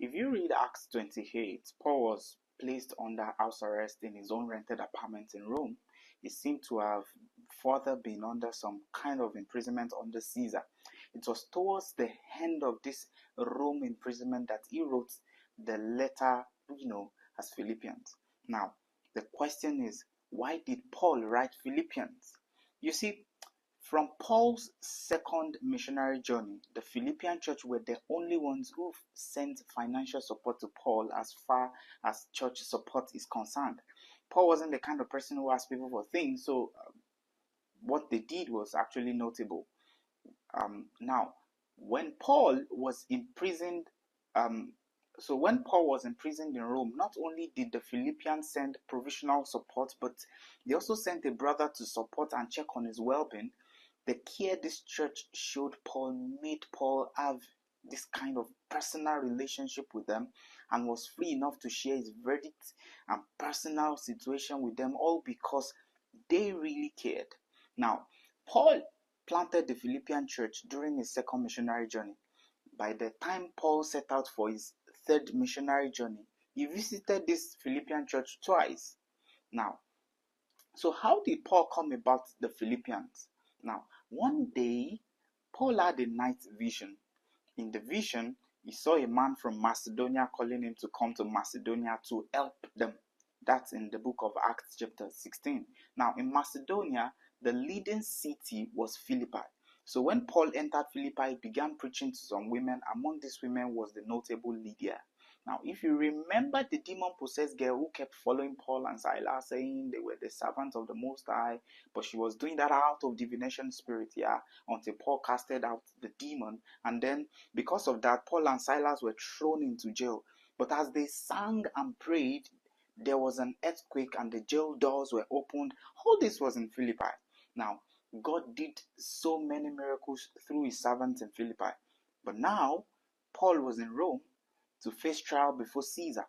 If you read Acts 28, Paul was placed under house arrest in his own rented apartment in Rome. He seemed to have further been under some kind of imprisonment under Caesar. It was towards the end of this Rome imprisonment that he wrote the letter, as Philippians. Now, the question is, why did Paul write Philippians? You see, from Paul's second missionary journey, the Philippian church were the only ones who sent financial support to Paul as far as church support is concerned. Paul wasn't the kind of person who asked people for things, so what they did was actually notable. Now, when Paul was imprisoned, when Paul was imprisoned in Rome, not only did the Philippians send provisional support, but they also sent a brother to support and check on his well-being. The care this church showed Paul made Paul have this kind of personal relationship with them and was free enough to share his verdict and personal situation with them, all because they really cared. Now, Paul planted the Philippian church during his second missionary journey. By the time Paul set out for his third missionary journey, he visited this Philippian church twice. Now, so how did Paul come about the Philippians? Now, one day, Paul had a night vision. In the vision, he saw a man from Macedonia calling him to come to Macedonia to help them. That's in the book of Acts chapter 16. Now, in Macedonia, the leading city was Philippi. So when Paul entered Philippi, he began preaching to some women. Among these women was the notable Lydia. Now, if you remember the demon-possessed girl who kept following Paul and Silas, saying they were the servants of the Most High, but she was doing that out of divination spirit, until Paul casted out the demon. And then, because of that, Paul and Silas were thrown into jail. But as they sang and prayed, there was an earthquake and the jail doors were opened. All this was in Philippi. Now, God did so many miracles through his servants in Philippi. But now, Paul was in Rome to face trial before Caesar.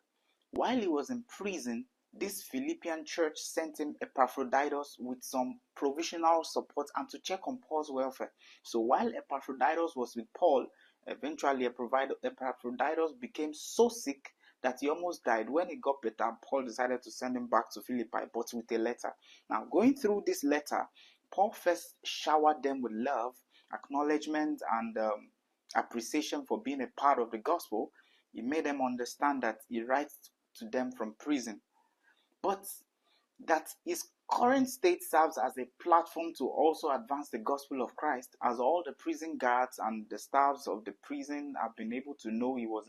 While he was in prison, this Philippian church sent him Epaphroditus with some provisional support and to check on Paul's welfare. So while Epaphroditus was with Paul, eventually Epaphroditus became so sick that he almost died. When he got better, Paul decided to send him back to Philippi, but with a letter. Now, going through this letter, Paul first showered them with love, acknowledgement, and appreciation for being a part of the gospel. He made them understand that he writes to them from prison, but that his current state serves as a platform to also advance the gospel of Christ, as all the prison guards and the staffs of the prison have been able to know he was